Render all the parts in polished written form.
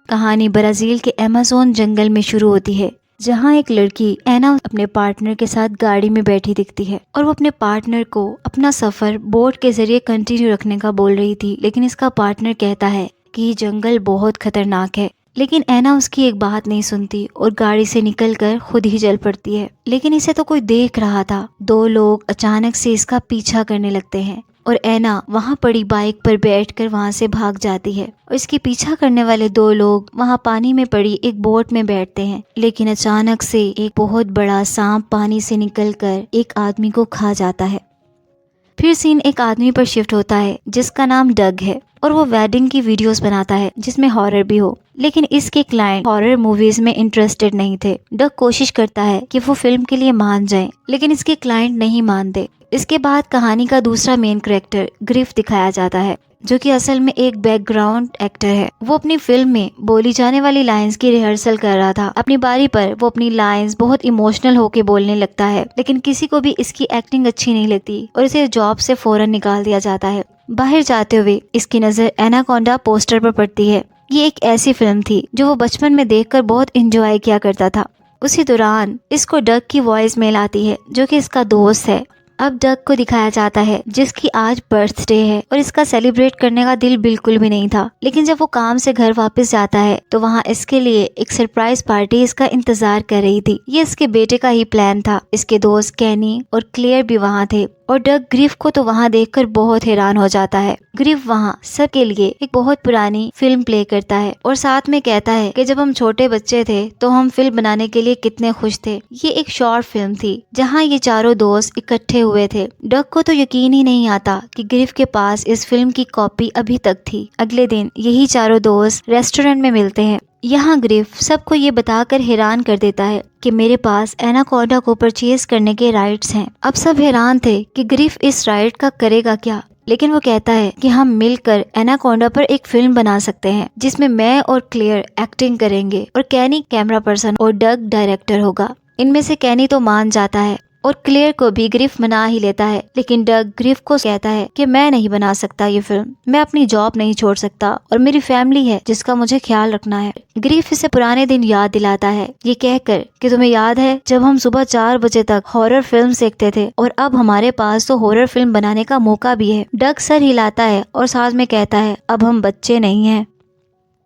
कहानी ब्राजील के अमेज़न जंगल में शुरू होती है, जहाँ एक लड़की एना अपने पार्टनर के साथ गाड़ी में बैठी दिखती है और वो अपने पार्टनर को अपना सफर बोट के जरिए कंटिन्यू रखने का बोल रही थी। लेकिन इसका पार्टनर कहता है कि ये जंगल बहुत खतरनाक है। लेकिन एना उसकी एक बात नहीं सुनती और गाड़ी से निकलकर खुद ही चल पड़ती है। लेकिन इसे तो कोई देख रहा था। दो लोग अचानक से इसका पीछा करने लगते हैं और एना वहाँ पड़ी बाइक पर बैठकर वहाँ से भाग जाती है और इसके पीछा करने वाले दो लोग वहाँ पानी में पड़ी एक बोट में बैठते हैं। लेकिन अचानक से एक बहुत बड़ा सांप पानी से निकलकर एक आदमी को खा जाता है। फिर सीन एक आदमी पर शिफ्ट होता है जिसका नाम डग है और वो वेडिंग की वीडियोस बनाता है जिसमें हॉरर भी हो। लेकिन इसके क्लाइंट हॉरर मूवीज में इंटरेस्टेड नहीं थे। डग कोशिश करता है कि वो फिल्म के लिए मान जाए, लेकिन इसके क्लाइंट नहीं मानते। इसके बाद कहानी का दूसरा मेन कैरेक्टर ग्रिफ दिखाया जाता है, जो कि असल में एक बैकग्राउंड एक्टर है। वो अपनी फिल्म में बोली जाने वाली लाइंस की रिहर्सल कर रहा था। अपनी बारी पर वो अपनी लाइंस बहुत इमोशनल होके बोलने लगता है, लेकिन किसी को भी इसकी एक्टिंग अच्छी नहीं लगती और इसे जॉब से फौरन निकाल दिया जाता है। बाहर जाते हुए इसकी नजर एनाकोंडा पोस्टर पर पड़ती है। ये एक ऐसी फिल्म थी जो वो बचपन में देखकर बहुत एंजॉय किया करता था। उसी दौरान इसको डग की वॉइस मेल आती है, जो कि इसका दोस्त है। अब डग को दिखाया जाता है जिसकी आज बर्थडे है और इसका सेलिब्रेट करने का दिल बिल्कुल भी नहीं था। लेकिन जब वो काम से घर वापस जाता है तो वहाँ इसके लिए एक सरप्राइज पार्टी इसका इंतजार कर रही थी। ये इसके बेटे का ही प्लान था। इसके दोस्त कैनी और क्लेयर भी वहाँ थे और डग ग्रिफ को तो वहाँ देखकर बहुत हैरान हो जाता है। ग्रिफ वहाँ सबके लिए एक बहुत पुरानी फिल्म प्ले करता है और साथ में कहता है कि जब हम छोटे बच्चे थे तो हम फिल्म बनाने के लिए कितने खुश थे। ये एक शॉर्ट फिल्म थी जहाँ ये चारों दोस्त इकट्ठे हुए थे। डग को तो यकीन ही नहीं आता कि ग्रिफ के पास इस फिल्म की कॉपी अभी तक थी। अगले दिन यही चारों दोस्त रेस्टोरेंट में मिलते हैं। यहाँ ग्रिफ सबको ये बताकर हैरान कर देता है कि मेरे पास एनाकोंडा को परचेज करने के राइट्स हैं। अब सब हैरान थे कि ग्रिफ इस राइट का करेगा क्या, लेकिन वो कहता है कि हम मिलकर एनाकोंडा पर एक फिल्म बना सकते हैं जिसमें मैं और क्लेयर एक्टिंग करेंगे और कैनी कैमरा पर्सन और डग डायरेक्टर होगा। इनमें से कैनी तो मान जाता है और क्लेयर को भी ग्रिफ मना ही लेता है। लेकिन डग ग्रिफ को कहता है कि मैं नहीं बना सकता ये फिल्म, मैं अपनी जॉब नहीं छोड़ सकता और मेरी फैमिली है जिसका मुझे ख्याल रखना है। ग्रिफ इसे पुराने दिन याद दिलाता है, ये कहकर कि तुम्हें याद है जब हम सुबह 4 बजे तक हॉरर फिल्म देखते थे और अब हमारे पास तो हॉरर फिल्म बनाने का मौका भी है। डग सर हिलाता है और साथ में कहता है अब हम बच्चे नहीं हैं।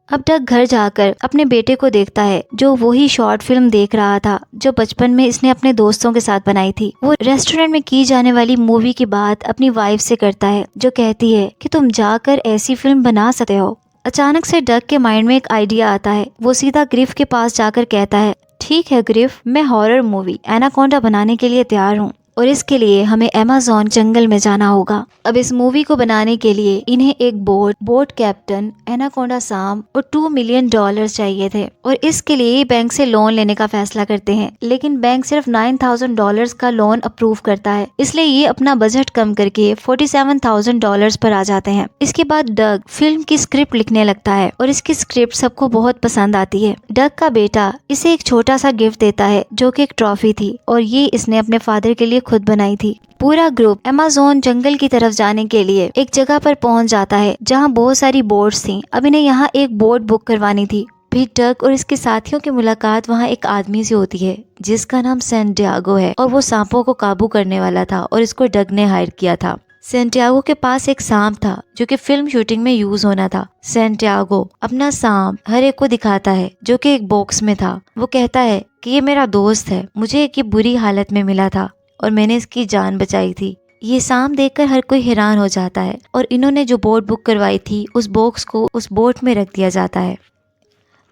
अब डग घर जाकर अपने बेटे को देखता है जो वही शॉर्ट फिल्म देख रहा था जो बचपन में इसने अपने दोस्तों के साथ बनाई थी। वो रेस्टोरेंट में की जाने वाली मूवी की बात अपनी वाइफ से करता है, जो कहती है कि तुम जाकर ऐसी फिल्म बना सकते हो। अचानक से डग के माइंड में एक आइडिया आता है। वो सीधा ग्रिफ के पास जाकर कहता है, ठीक है ग्रिफ, मैं हॉरर मूवी एनाकोंडा बनाने के लिए तैयार हूँ और इसके लिए हमें अमेज़न जंगल में जाना होगा। अब इस मूवी को बनाने के लिए इन्हें एक बोट कैप्टन, एनाकोंडा सांप और $2 मिलियन चाहिए थे और इसके लिए ये बैंक से लोन लेने का फैसला करते हैं। लेकिन बैंक सिर्फ $9,000 का लोन अप्रूव करता है, इसलिए ये अपना बजट कम करके $47,000 पर आ जाते हैं। इसके बाद डग फिल्म की स्क्रिप्ट लिखने लगता है और इसकी स्क्रिप्ट सबको बहुत पसंद आती है। डग का बेटा इसे एक छोटा सा गिफ्ट देता है जो कि एक ट्रॉफी थी और ये इसने अपने फादर के लिए खुद बनाई थी। पूरा ग्रुप अमेज़न जंगल की तरफ जाने के लिए एक जगह पर पहुंच जाता है जहां बहुत सारी बोट्स थीं। अब इन्हें यहाँ एक बोट बुक करवानी थी। फिर डग और इसके साथियों की मुलाकात वहाँ एक आदमी से होती है जिसका नाम सैंटियागो है और वो सांपों को काबू करने वाला था और इसको डग ने हायर किया था। सैंटियागो के पास एक सांप था जो कि फिल्म शूटिंग में यूज होना था। सैंटियागो अपना सांप हर एक को दिखाता है जो कि एक बॉक्स में था। वो कहता है कि ये मेरा दोस्त है, मुझे एक बुरी हालत में मिला था और मैंने इसकी जान बचाई थी। ये सांप देखकर हर कोई हैरान हो जाता है और इन्होंने जो बोट बुक करवाई थी उस बॉक्स को उस बोट में रख दिया जाता है।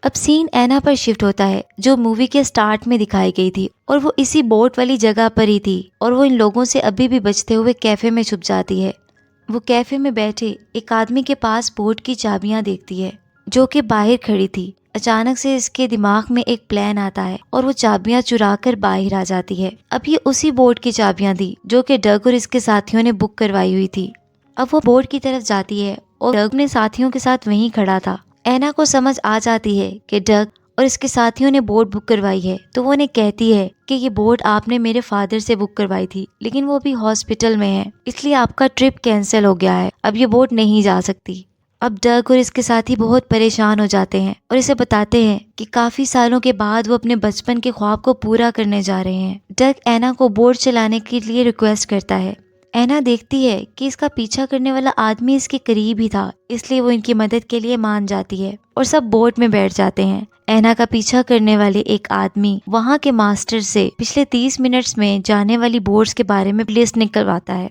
अब सीन एना पर शिफ्ट होता है जो मूवी के स्टार्ट में दिखाई गई थी और वो इसी बोट वाली जगह पर ही थी और वो इन लोगों से अभी भी बचते हुए कैफे में छुप जाती है। वो कैफे में बैठे एक आदमी के पास बोट की चाबियां देखती है जो कि बाहर खड़ी थी। अचानक से इसके दिमाग में एक प्लान आता है और वो चाबियां चुरा कर बाहर आ जाती है। अब ये उसी बोट की चाबियां थी जो कि डग और इसके साथियों ने बुक करवाई हुई थी। अब वो बोट की तरफ जाती है और डग ने साथियों के साथ वहीं खड़ा था। एना को समझ आ जाती है कि डग और इसके साथियों ने बोट बुक करवाई है, तो वो उन्हें कहती है कि ये बोट आपने मेरे फादर से बुक करवाई थी, लेकिन वो अभी हॉस्पिटल में है, इसलिए आपका ट्रिप कैंसिल हो गया है, अब ये बोट नहीं जा सकती। अब डग और इसके साथी बहुत परेशान हो जाते हैं और इसे बताते हैं कि काफी सालों के बाद वो अपने बचपन के ख्वाब को पूरा करने जा रहे हैं। डग एना को बोट चलाने के लिए रिक्वेस्ट करता है। एना देखती है कि इसका पीछा करने वाला आदमी इसके करीब ही था, इसलिए वो इनकी मदद के लिए मान जाती है और सब बोट में बैठ जाते हैं। एना का पीछा करने वाले एक आदमी वहाँ के मास्टर से पिछले 30 मिनट्स में जाने वाली बोट्स के बारे में लिस्ट निकलवाता है।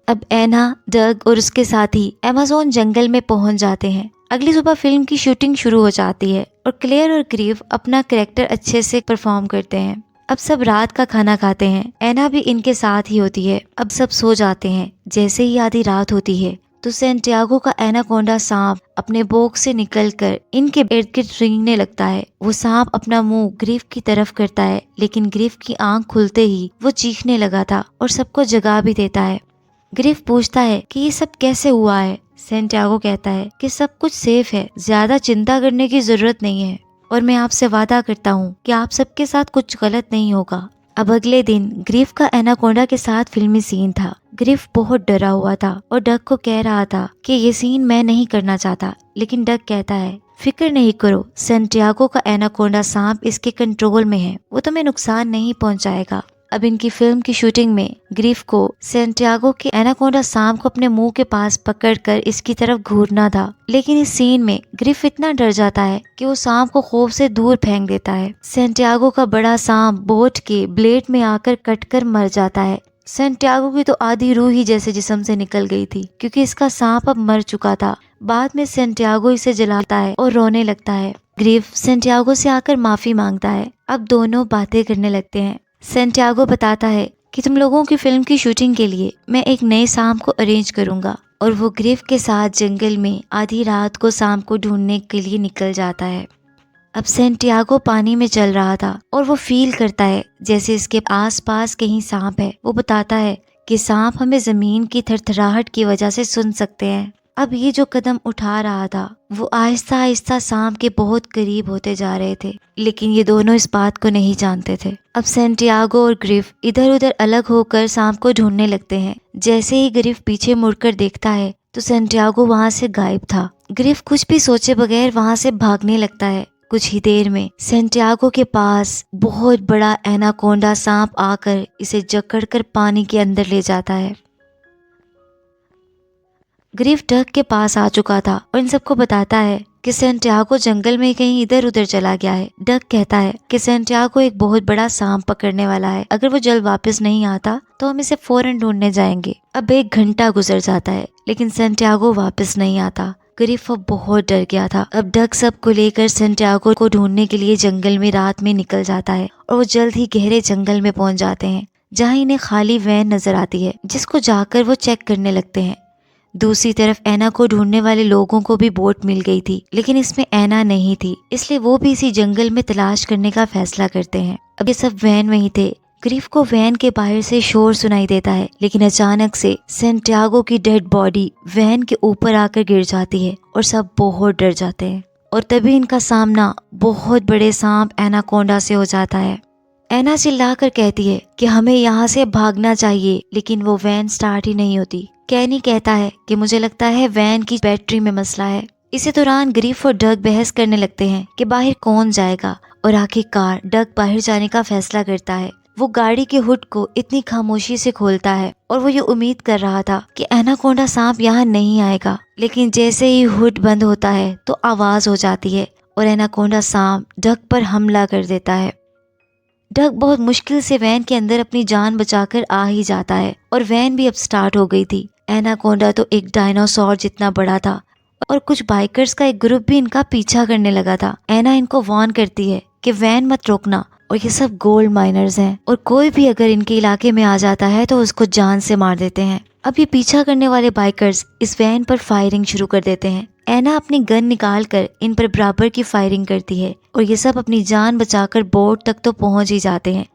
अब एना, डग और उसके साथी अमेज़न जंगल में पहुंच जाते हैं। अगली सुबह फिल्म की शूटिंग शुरू हो जाती है और क्लेयर और ग्रीव अपना कैरेक्टर अच्छे से परफॉर्म करते हैं। अब सब रात का खाना खाते हैं। एना भी इनके साथ ही होती है। अब सब सो जाते हैं। जैसे ही आधी रात होती है तो सैंटियागो का एनाकोंडा सांप अपने बोक से निकलकर इनके इर्द गिर्द रेंगने लगता है। वो सांप अपना मुंह ग्रीफ की तरफ करता है, लेकिन ग्रीफ की आंख खुलते ही वो चीखने लगा था और सबको जगा भी देता है। ग्रीफ पूछता है कि ये सब कैसे हुआ है। सैंटियागो कहता है कि सब कुछ सेफ है, ज्यादा चिंता करने की जरूरत नहीं है और मैं आपसे वादा करता हूँ कि आप सबके साथ कुछ गलत नहीं होगा। अब अगले दिन ग्रीफ का एनाकोंडा के साथ फिल्मी सीन था। ग्रीफ बहुत डरा हुआ था और डग को कह रहा था कि ये सीन मैं नहीं करना चाहता, लेकिन डग कहता है फिक्र नहीं करो, सैंटियागो का एनाकोंडा सांप इसके कंट्रोल में है, वो तुम्हें नुकसान नहीं पहुंचाएगा। अब इनकी फिल्म की शूटिंग में ग्रीफ को सैंटियागो के एनाकोंडा सांप को अपने मुंह के पास पकड़कर इसकी तरफ घूरना था, लेकिन इस सीन में ग्रीफ इतना डर जाता है कि वो सांप को खौफ से दूर फेंक देता है। सैंटियागो का बड़ा सांप बोट के ब्लेड में आकर कटकर मर जाता है। सैंटियागो की तो आधी रूह ही जैसे जिस्म से निकल गई थी, क्योंकि इसका सांप अब मर चुका था। बाद में सैंटियागो इसे जलाता है और रोने लगता है। ग्रीफ सैंटियागो से आकर माफी मांगता है। अब दोनों बातें करने लगते हैं। सैंटियागो बताता है कि तुम लोगों की फिल्म की शूटिंग के लिए मैं एक नए सांप को अरेंज करूंगा, और वो ग्रीफ के साथ जंगल में आधी रात को सांप को ढूंढने के लिए निकल जाता है। अब सैंटियागो पानी में चल रहा था और वो फील करता है जैसे इसके आसपास कहीं सांप है। वो बताता है कि सांप हमें जमीन की थरथराहट की वजह से सुन सकते हैं। अब ये जो कदम उठा रहा था वो आहिस्ता आहिस्ता सांप के बहुत करीब होते जा रहे थे, लेकिन ये दोनों इस बात को नहीं जानते थे। अब सैंटियागो और ग्रिफ इधर उधर अलग होकर सांप को ढूंढने लगते हैं। जैसे ही ग्रिफ पीछे मुड़कर देखता है तो सैंटियागो वहाँ से गायब था। ग्रिफ कुछ भी सोचे बगैर वहाँ से भागने लगता है। कुछ ही देर में सैंटियागो के पास बहुत बड़ा एनाकोंडा सांप आकर इसे जकड़कर पानी के अंदर ले जाता है। ग्रीफ डग के पास आ चुका था और इन सबको बताता है कि सैंटियागो जंगल में कहीं इधर उधर चला गया है। डग कहता है कि सैंटियागो एक बहुत बड़ा सांप पकड़ने वाला है, अगर वो जल्द वापस नहीं आता तो हम इसे फौरन ढूंढने जाएंगे। अब 1 घंटा गुजर जाता है, लेकिन सैंटियागो वापस नहीं आता। ग्रीफ अब बहुत डर गया था। अब डग सबको लेकर सैंटियागो को ढूंढने के लिए जंगल में रात में निकल जाता है और वो जल्द ही गहरे जंगल में पहुंच जाते हैं, जहाँ इन्हें खाली वैन नजर आती है, जिसको जाकर वो चेक करने लगते हैं। दूसरी तरफ ऐना को ढूंढने वाले लोगों को भी बोट मिल गई थी, लेकिन इसमें ऐना नहीं थी, इसलिए वो भी इसी जंगल में तलाश करने का फैसला करते हैं। अब ये सब वैन में ही थे। ग्रीफ को वैन के बाहर से शोर सुनाई देता है, लेकिन अचानक से सैंटियागो की डेड बॉडी वैन के ऊपर आकर गिर जाती है और सब बहुत डर जाते हैं। और तभी इनका सामना बहुत बड़े सांप एनाकोंडा से हो जाता है। ऐना चिल्लाकर कहती है कि हमें यहाँ से भागना चाहिए, लेकिन वो वैन स्टार्ट ही नहीं होती। कैनी कहता है कि मुझे लगता है वैन की बैटरी में मसला है। इसी दौरान ग्रीफ और डग बहस करने लगते हैं कि बाहर कौन जाएगा, और आखिरकार डग बाहर जाने का फैसला करता है। वो गाड़ी के हुड को इतनी खामोशी से खोलता है और वो ये उम्मीद कर रहा था कि एनाकोंडा सांप यहाँ नहीं आएगा, लेकिन जैसे ही हुड बंद होता है तो आवाज हो जाती है और एनाकोंडा सांप डग पर हमला कर देता है। डग बहुत मुश्किल से वैन के अंदर अपनी जान बचाकर आ ही जाता है और वैन भी अब स्टार्ट हो गई थी। एनाकोंडा तो एक डायनासोर जितना बड़ा था और कुछ बाइकर्स का एक ग्रुप भी इनका पीछा करने लगा था। ऐना इनको वार्न करती है कि वैन मत रोकना, और ये सब गोल्ड माइनर्स हैं और कोई भी अगर इनके इलाके में आ जाता है तो उसको जान से मार देते हैं। अब ये पीछा करने वाले बाइकर्स इस वैन पर फायरिंग शुरू कर देते हैं। ऐना अपनी गन निकाल कर इन पर बराबर की फायरिंग करती है और ये सब अपनी जान बचाकर बोट तक तो पहुंच ही जाते हैं,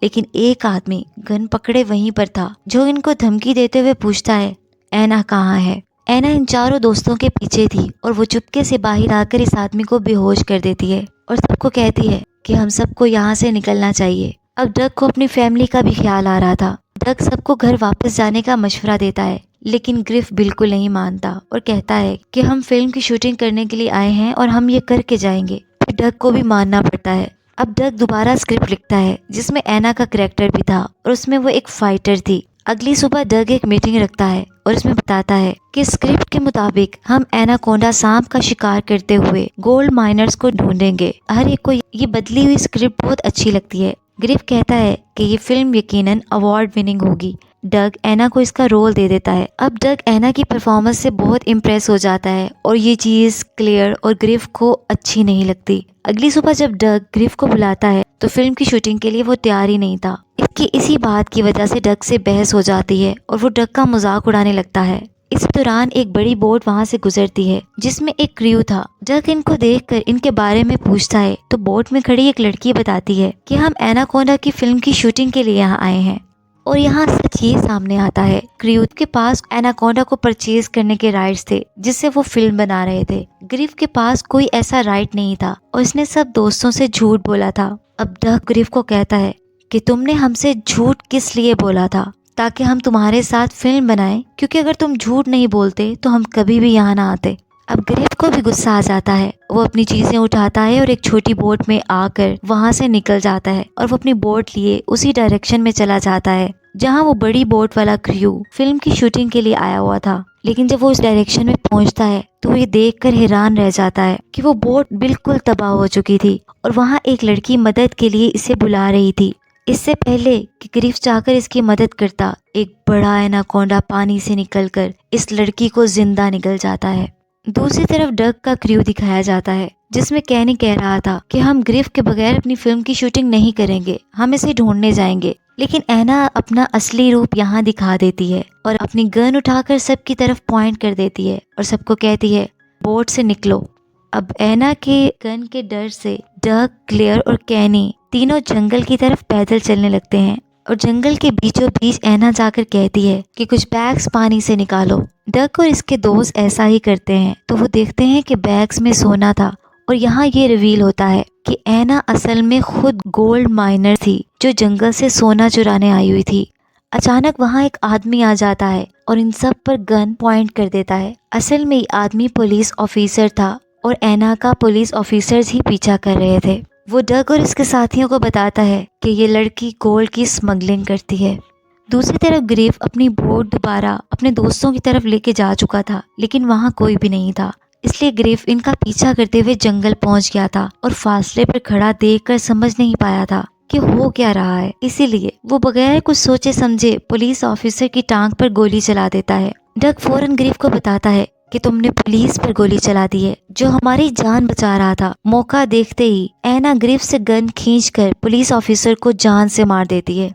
लेकिन एक आदमी गन पकड़े वहीं पर था, जो इनको धमकी देते हुए पूछता है ऐना कहाँ है। ऐना इन चारों दोस्तों के पीछे थी और वो चुपके से बाहर आकर इस आदमी को बेहोश कर देती है और सबको कहती है कि हम सबको यहाँ से निकलना चाहिए। अब डग को अपनी फैमिली का भी ख्याल आ रहा था। डग सबको घर वापस जाने का मशवरा देता है, लेकिन ग्रिफ बिल्कुल नहीं मानता और कहता है कि हम फिल्म की शूटिंग करने के लिए आए हैं और हम ये करके जाएंगे। फिर डग को भी मानना पड़ता है। अब डग दोबारा स्क्रिप्ट लिखता है जिसमें एना का कैरेक्टर भी था और उसमें वो एक फाइटर थी। अगली सुबह डग एक मीटिंग रखता है और इसमें बताता है कि स्क्रिप्ट के मुताबिक हम एनाकोंडा सांप का शिकार करते हुए गोल्ड माइनर्स को ढूंढेंगे। हर एक को ये बदली हुई स्क्रिप्ट बहुत अच्छी लगती है। ग्रिफ कहता है कि ये फिल्म यकीनन अवार्ड विनिंग होगी। डग एना को इसका रोल दे देता है। अब डग एना की परफॉर्मेंस से बहुत इम्प्रेस हो जाता है और ये चीज क्लेयर और ग्रिफ को अच्छी नहीं लगती। अगली सुबह जब डग ग्रिफ को बुलाता है तो फिल्म की शूटिंग के लिए वो तैयार ही नहीं था। इसकी इसी बात की वजह से डग से बहस हो जाती है और वो डग का मजाक उड़ाने लगता है। इस दौरान एक बड़ी बोट वहां से गुजरती है जिसमें एक क्रू था। डग इनको देखकर इनके बारे में पूछता है तो बोट में खड़ी एक लड़की बताती है कि हम एनाकोंडा की फिल्म की शूटिंग के लिए यहाँ आए हैं। और यहाँ सच ये सामने आता है, क्रू के पास एनाकोंडा को परचेज करने के राइट्स थे जिससे वो फिल्म बना रहे थे। ग्रिफ के पास कोई ऐसा राइट नहीं था और इसने सब दोस्तों से झूठ बोला था। अब डग ग्रिफ को कहता है कि तुमने हमसे झूठ किस लिए बोला था, ताकि हम तुम्हारे साथ फिल्म बनाएं, क्योंकि अगर तुम झूठ नहीं बोलते तो हम कभी भी यहाँ ना आते। अब ग्रिफ को भी गुस्सा आ जाता है। वो अपनी चीजें उठाता है और एक छोटी बोट में आकर वहां से निकल जाता है और वो अपनी बोट लिए उसी डायरेक्शन में चला जाता है जहां वो बड़ी बोट वाला क्रू फिल्म की शूटिंग के लिए आया हुआ था। लेकिन जब वो उस डायरेक्शन में पहुंचता है तो वो ये देखकर हैरान रह जाता है कि वो बोट बिल्कुल तबाह हो चुकी थी और वहाँ एक लड़की मदद के लिए इसे बुला रही थी। इससे पहले कि ग्रिफ जाकर इसकी मदद करता, एक बड़ा एनाकोंडा पानी से निकलकर इस लड़की को जिंदा निकल जाता है। दूसरी तरफ डग का क्रू दिखाया जाता है जिसमें कैनी कह रहा था कि हम ग्रिफ के बगैर अपनी फिल्म की शूटिंग नहीं करेंगे, हम इसे ढूंढने जाएंगे। लेकिन एना अपना असली रूप यहाँ दिखा देती है और अपनी गन उठाकर सबकी तरफ पॉइंट कर देती है और सबको कहती है बोट से निकलो। अब एना के गन के डर से डग, क्लेयर और कैनी तीनों जंगल की तरफ पैदल चलने लगते हैं और जंगल के बीचों बीच एना जाकर कहती है कि कुछ बैग्स पानी से निकालो। डग और इसके दोस्त ऐसा ही करते हैं तो वो देखते हैं कि बैग्स में सोना था और यहाँ ये रिवील होता है कि एना असल में खुद गोल्ड माइनर थी जो जंगल से सोना चुराने आई हुई थी। अचानक वहाँ एक आदमी आ जाता है और इन सब पर गन पॉइंट कर देता है। असल में ये आदमी पुलिस ऑफिसर था और एना का पुलिस ऑफिसर्स ही पीछा कर रहे थे। वो डग और इसके साथियों को बताता है कि ये लड़की गोल्ड की स्मगलिंग करती है। दूसरी तरफ ग्रिफ अपनी बोट दोबारा अपने दोस्तों की तरफ लेके जा चुका था लेकिन वहाँ कोई भी नहीं था, इसलिए ग्रिफ इनका पीछा करते हुए जंगल पहुँच गया था और फासले पर खड़ा देखकर समझ नहीं पाया था कि हो क्या रहा है। इसीलिए वो बगैर कुछ सोचे समझे पुलिस ऑफिसर की टांग पर गोली चला देता है। डग फौरन ग्रिफ को बताता है कि तुमने पुलिस पर गोली चला दी है जो हमारी जान बचा रहा था। मौका देखते ही एना ग्रिफ से गन खींचकर पुलिस ऑफिसर को जान से मार देती है।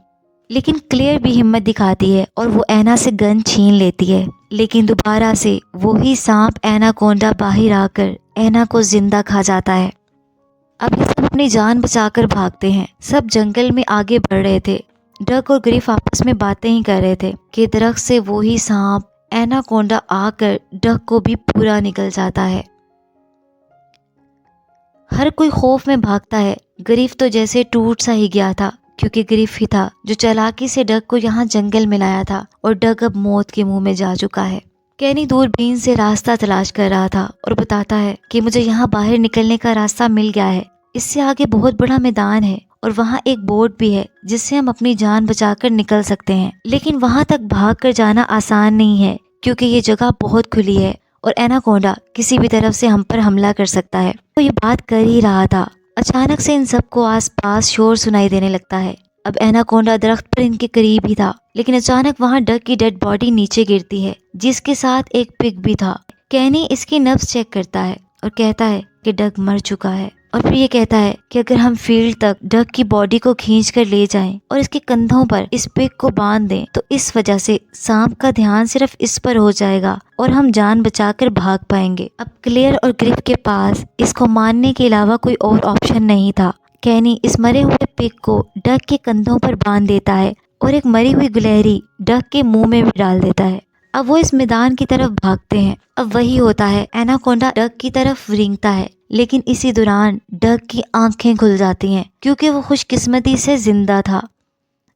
लेकिन क्लेयर भी हिम्मत दिखाती है और वो एना से गन छीन लेती है। लेकिन दोबारा से वही सांप एनाकोंडा बाहर आकर एना को जिंदा खा जाता है। अब ये सब अपनी जान बचाकर भागते हैं। सब जंगल में आगे बढ़ रहे थे। डग और ग्रिफ आपस में बातें ही कर रहे थे कि दरख्त से वही सांप एनाकोंडा आकर डग को भी पूरा निकल जाता है। हर कोई खौफ में भागता है। ग्रिफ तो जैसे टूट सा ही गया था क्योंकि ग्रिफ ही था जो चालाकी से डग को यहाँ जंगल में लाया था और डग अब मौत के मुंह में जा चुका है। कैनी दूरबीन से रास्ता तलाश कर रहा था और बताता है कि मुझे यहाँ बाहर निकलने का रास्ता मिल गया है। इससे आगे बहुत बड़ा मैदान है और वहाँ एक बोट भी है जिससे हम अपनी जान बचाकर निकल सकते हैं। लेकिन वहाँ तक भाग कर जाना आसान नहीं है क्योंकि ये जगह बहुत खुली है और एनाकोंडा किसी भी तरफ से हम पर हमला कर सकता है। तो ये बात कर ही रहा था, अचानक से इन सबको आसपास शोर सुनाई देने लगता है। अब एनाकोंडा दरख्त पर इनके करीब ही था लेकिन अचानक वहाँ डग की डेड बॉडी नीचे गिरती है जिसके साथ एक पिग भी था। कैनी इसकी नब्ज चेक करता है और कहता है कि डग मर चुका है और फिर ये कहता है कि अगर हम फील्ड तक डग की बॉडी को खींच कर ले जाएं और इसके कंधों पर इस पिग को बांध दें तो इस वजह से सांप का ध्यान सिर्फ इस पर हो जाएगा और हम जान बचाकर भाग पाएंगे। अब क्लेयर और ग्रिफ के पास इसको मारने के अलावा कोई और ऑप्शन नहीं था। कैनी इस मरे हुए पिग को डग के कंधों पर बांध देता है और एक मरी हुई गिलहरी डग के मुंह में भी डाल देता है। अब वो इस मैदान की तरफ भागते हैं। अब वही होता है, एनाकोंडा डग की तरफ रेंगता है लेकिन इसी दौरान डग की आंखें खुल जाती हैं क्योंकि वो खुशकिस्मती से जिंदा था।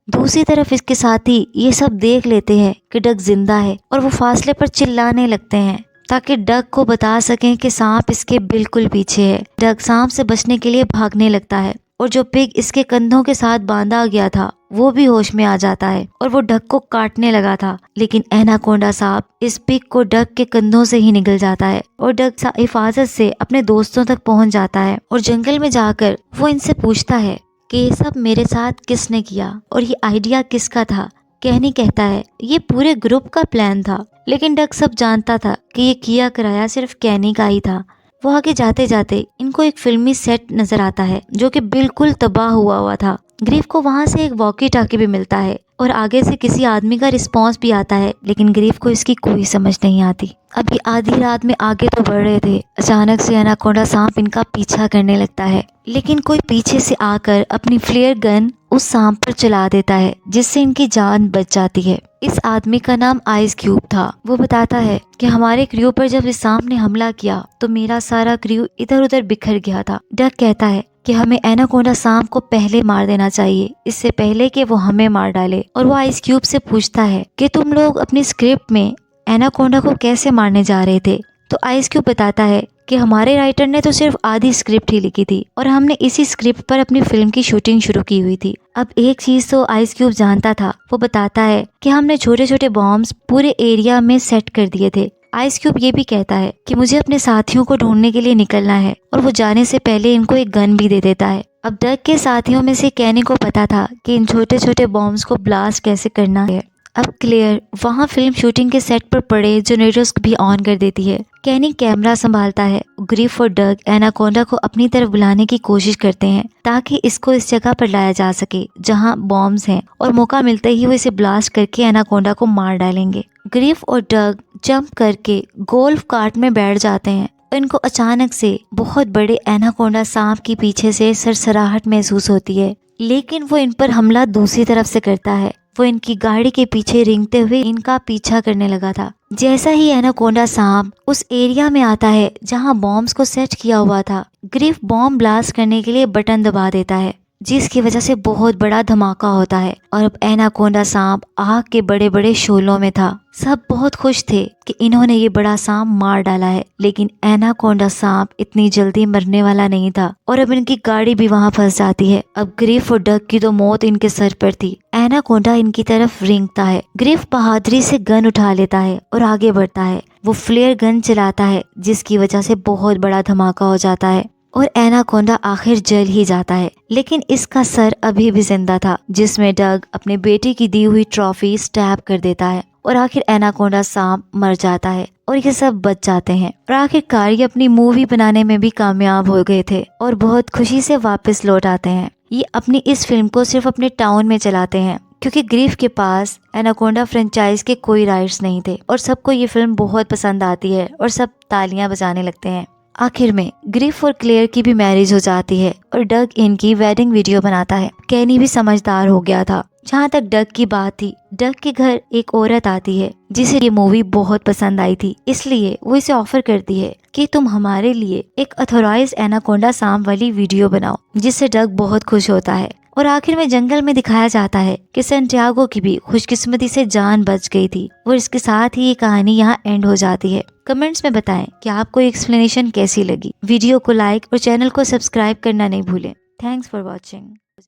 दूसरी तरफ इसके साथी ये सब देख लेते हैं कि डग जिंदा है और वो फासले पर चिल्लाने लगते हैं ताकि डग को बता सकें कि सांप इसके बिल्कुल पीछे है। डग सांप से बचने के लिए भागने लगता है और जो पिग इसके कंधों के साथ बांधा गया था वो भी होश में आ जाता है और वो डग को काटने लगा था, लेकिन एनाकोंडा सांप इस पिग को डग के कंधों से ही निगल जाता है और डग हिफाजत से अपने दोस्तों तक पहुंच जाता है और जंगल में जाकर वो इनसे पूछता है कि ये सब मेरे साथ किसने किया और ये आइडिया किसका था। कैनी कहता है ये पूरे ग्रुप का प्लान था, लेकिन डग सब जानता था कि ये किया कराया सिर्फ कैनी का ही था। वो आगे जाते जाते इनको एक फिल्मी सेट नजर आता है जो कि बिल्कुल तबाह हुआ था। ग्रीफ को वहाँ से एक वॉकी टाकी भी मिलता है और आगे से किसी आदमी का रिस्पॉन्स भी आता है, लेकिन ग्रीफ को इसकी कोई समझ नहीं आती। अभी आधी रात में आगे तो बढ़ रहे थे, अचानक से एनाकोंडा सांप इनका पीछा करने लगता है, लेकिन कोई पीछे से आकर अपनी फ्लेयर गन उस सांप पर चला देता है जिससे इनकी जान बच जाती है। इस आदमी का नाम आइस क्यूब था। वो बताता है कि हमारे क्रू पर जब इस सांप ने हमला किया तो मेरा सारा क्रू इधर उधर बिखर गया था। डग कहता है कि हमें एनाकोंडा सांप को पहले मार देना चाहिए, इससे पहले कि वो हमें मार डाले। और वो आइस क्यूब से पूछता है कि तुम लोग अपनी स्क्रिप्ट में एनाकोंडा को कैसे मारने जा रहे थे। तो आइस क्यूब बताता है कि हमारे राइटर ने तो सिर्फ आधी स्क्रिप्ट ही लिखी थी और हमने इसी स्क्रिप्ट पर अपनी फिल्म की शूटिंग शुरू की हुई थी। अब एक चीज तो आइस क्यूब जानता था, वो बताता है कि हमने छोटे छोटे बॉम्ब्स पूरे एरिया में सेट कर दिए थे। आइस क्यूब ये भी कहता है कि मुझे अपने साथियों को ढूंढने के लिए निकलना है और वो जाने से पहले इनको एक गन भी दे देता है। अब डग के साथियों में से कैनी को पता था कि इन छोटे छोटे बॉम्ब्स को ब्लास्ट कैसे करना है। अब क्लेयर वहाँ फिल्म शूटिंग के सेट पर पड़े जनरेटर्स भी ऑन कर देती है। कैनी कैमरा संभालता है। ग्रीफ और डग एनाकोंडा को अपनी तरफ बुलाने की कोशिश करते हैं ताकि इसको इस जगह पर लाया जा सके जहाँ बॉम्ब्स हैं और मौका मिलते ही वो इसे ब्लास्ट करके एनाकोंडा को मार डालेंगे। ग्रीफ और डग जंप करके गोल्फ कार्ट में बैठ जाते हैं। इनको अचानक से बहुत बड़े एनाकोंडा सांप की पीछे से सरसराहट महसूस होती है, लेकिन वो इन पर हमला दूसरी तरफ से करता है। वो इनकी गाड़ी के पीछे रेंगते हुए इनका पीछा करने लगा था। जैसा ही एनाकोंडा सांप उस एरिया में आता है जहां बॉम्ब्स को सेट किया हुआ था, ग्रीफ बॉम्ब ब्लास्ट करने के लिए बटन दबा देता है, जिसकी वजह से बहुत बड़ा धमाका होता है और अब एनाकोंडा सांप आग के बड़े बड़े शोलों में था। सब बहुत खुश थे कि इन्होंने ये बड़ा सांप मार डाला है, लेकिन एनाकोंडा सांप इतनी जल्दी मरने वाला नहीं था और अब इनकी गाड़ी भी वहाँ फंस जाती है। अब ग्रीफ और डग की तो मौत इनके सर पर थी। एनाकोंडा इनकी तरफ रेंगता है। ग्रीफ बहादुरी से गन उठा लेता है और आगे बढ़ता है। वो फ्लेयर गन चलाता है जिसकी वजह से बहुत बड़ा धमाका हो जाता है और एनाकोंडा आखिर जल ही जाता है, लेकिन इसका सर अभी भी जिंदा था, जिसमें डग अपने बेटे की दी हुई ट्रॉफी स्टैब कर देता है और आखिर एनाकोंडा सांप मर जाता है और ये सब बच जाते हैं। और आखिरकार ये अपनी मूवी बनाने में भी कामयाब हो गए थे और बहुत खुशी से वापस लौट आते हैं। ये अपनी इस फिल्म को सिर्फ अपने टाउन में चलाते हैं क्योंकि ग्रीफ के पास एनाकोंडा फ्रेंचाइज के कोई राइट्स नहीं थे और सबको ये फिल्म बहुत पसंद आती है और सब तालियां बजाने लगते हैं। आखिर में ग्रीफ और क्लेयर की भी मैरिज हो जाती है और डग इनकी वेडिंग वीडियो बनाता है। कैनी भी समझदार हो गया था। जहाँ तक डग की बात थी, डग के घर एक औरत आती है जिसे ये मूवी बहुत पसंद आई थी, इसलिए वो इसे ऑफर करती है कि तुम हमारे लिए एक ऑथोराइज्ड एनाकोंडा सांप वाली वीडियो बनाओ, जिससे डग बहुत खुश होता है। और आखिर में जंगल में दिखाया जाता है कि सैंटियागो की भी खुशकिस्मती से जान बच गई थी और इसके साथ ही ये कहानी यहाँ एंड हो जाती है। कमेंट्स में बताएं कि आपको ये एक्सप्लेनेशन कैसी लगी। वीडियो को लाइक और चैनल को सब्सक्राइब करना नहीं भूलें। Thanks for watching.